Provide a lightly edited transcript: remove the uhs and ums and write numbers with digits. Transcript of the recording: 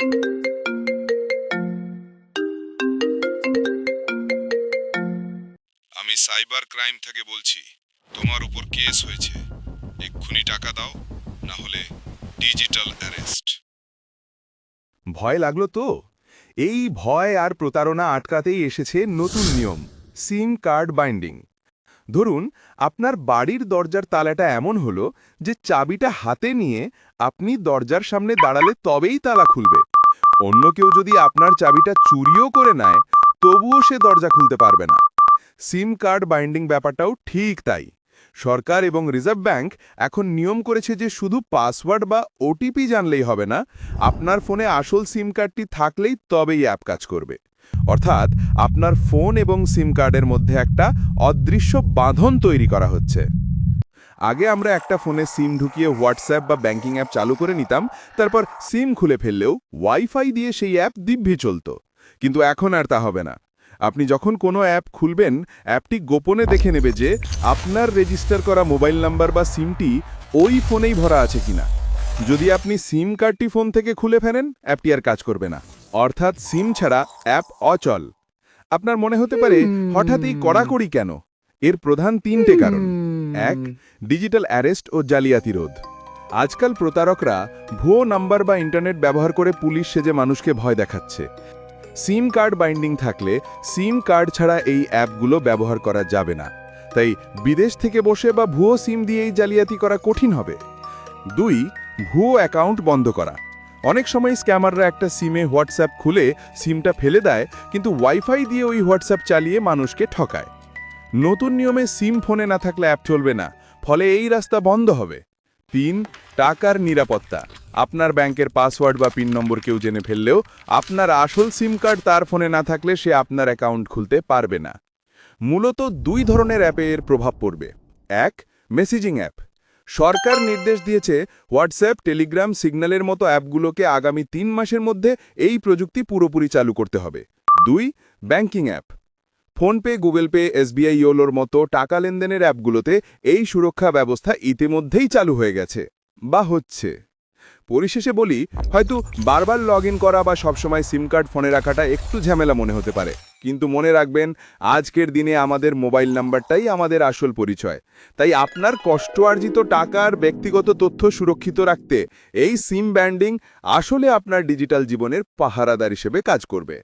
আমি cyber crime থেকে বলছি, তোমার উপর কেস হয়েছে। এক্ষুনি টাকা দাও, না হলে ডিজিটাল অ্যারেস্ট। ভয় লাগলো তো? এই ভয় আর প্রতারণা আটকাতেই এসেছে নতুন নিয়ম, সিম কার্ড বাইন্ডিং। ধরুন, আপনার বাড়ির দরজার তালাটা এমন হলো যে চাবিটা হাতে নিয়ে আপনি দরজার সামনে দাঁড়ালে তবেই তালা খুলবে। অন্য কেউ যদি আপনার চাবিটা চুরিও করে নেয়, তবুও সে দরজা খুলতে পারবে না। সিম কার্ড বাইন্ডিং ব্যাপারটাও ঠিক তাই। সরকার এবং রিজার্ভ ব্যাংক এখন নিয়ম করেছে যে শুধু পাসওয়ার্ড বা ওটিপি জানলেই হবে না, আপনার ফোনে আসল সিম কার্ডটি থাকলেই তবেই অ্যাপ কাজ করবে। অর্থাৎ আপনার ফোন এবং সিম কার্ডের মধ্যে একটা অদৃশ্য বাঁধন তৈরি করা হচ্ছে। আগে আমরা একটা ফোনে সিম ঢুকিয়ে হোয়াটসঅ্যাপ বা ব্যাংকিং অ্যাপ চালু করে নিতাম, তারপর সিম খুলে ফেললেও ওয়াইফাই দিয়ে সেই অ্যাপ দিব্যি চলত। কিন্তু এখন আর তা হবে না। আপনি যখন কোনো অ্যাপ খুলবেন, অ্যাপটি গোপনে দেখে নেবে যে আপনার রেজিস্টার করা মোবাইল নাম্বার বা সিমটি ওই ফোনেই ভরা আছে কিনা। যদি আপনি সিম কার্ডটি ফোন থেকে খুলে ফেলেন, অ্যাপটি আর কাজ করবে না। অর্থাৎ সিম ছাড়া অ্যাপ অচল। আপনার মনে হতে পারে, হঠাৎই কড়াকড়ি কেন? এর প্রধান তিনটে কারণ। এক, ডিজিটাল অ্যারেস্ট ও জালিয়াতি রোধ। আজকাল প্রতারকরা ভুয়ো নাম্বার বা ইন্টারনেট ব্যবহার করে পুলিশ সেজে মানুষকে ভয় দেখাচ্ছে। সিম কার্ড বাইন্ডিং থাকলে সিম কার্ড ছাড়া এই অ্যাপগুলো ব্যবহার করা যাবে না। তাই বিদেশ থেকে বসে বা ভুয়ো সিম দিয়েই জালিয়াতি করা কঠিন হবে। দুই, ভুয়ো অ্যাকাউন্ট বন্ধ করা। অনেক সময় স্ক্যামাররা একটা সিমে হোয়াটসঅ্যাপ খুলে সিমটা ফেলে দেয়, কিন্তু ওয়াইফাই দিয়ে ওই হোয়াটসঅ্যাপ চালিয়ে মানুষকে ঠকায়। নতুন নিয়মে সিম ফোনে না থাকলে অ্যাপ চলবে না, ফলে এই রাস্তা বন্ধ হবে। তিন, টাকার নিরাপত্তা। আপনার ব্যাংকের পাসওয়ার্ড বা পিন নম্বর কেউ জেনে ফেললেও আপনার আসল সিম কার্ড তার ফোনে না থাকলে সে আপনার অ্যাকাউন্ট খুলতে পারবে না। মূলত দুই ধরনের অ্যাপে এর প্রভাব পড়বে। এক, মেসেজিং অ্যাপ। সরকার নির্দেশ দিয়েছে হোয়াটসঅ্যাপ, টেলিগ্রাম, সিগন্যালের মতো অ্যাপগুলোকে আগামী 3 মাসের মধ্যে এই প্রযুক্তি পুরোপুরি চালু করতে হবে। দুই, banking app. PhonePe, Google Pay, SBI ইয়োলোর মতো টাকা লেনদেনের অ্যাপগুলোতে এই সুরক্ষা ব্যবস্থা ইতিমধ্যেই চালু হয়ে গেছে বা হচ্ছে। পরিশেষে বলি, হয়তো বারবার লগ ইন করা বা সবসময় সিম কার্ড ফোনে রাখাটা একটু ঝামেলা মনে হতে পারে, কিন্তু মনে রাখবেন, আজকের দিনে আমাদের মোবাইল নাম্বারটাই আমাদের আসল পরিচয়। তাই আপনার কষ্ট অর্জিত টাকার ব্যক্তিগত তথ্য সুরক্ষিত রাখতে এই সিম ব্যান্ডিং আসলে আপনার ডিজিটাল জীবনের পাহারাদার হিসেবে কাজ করবে।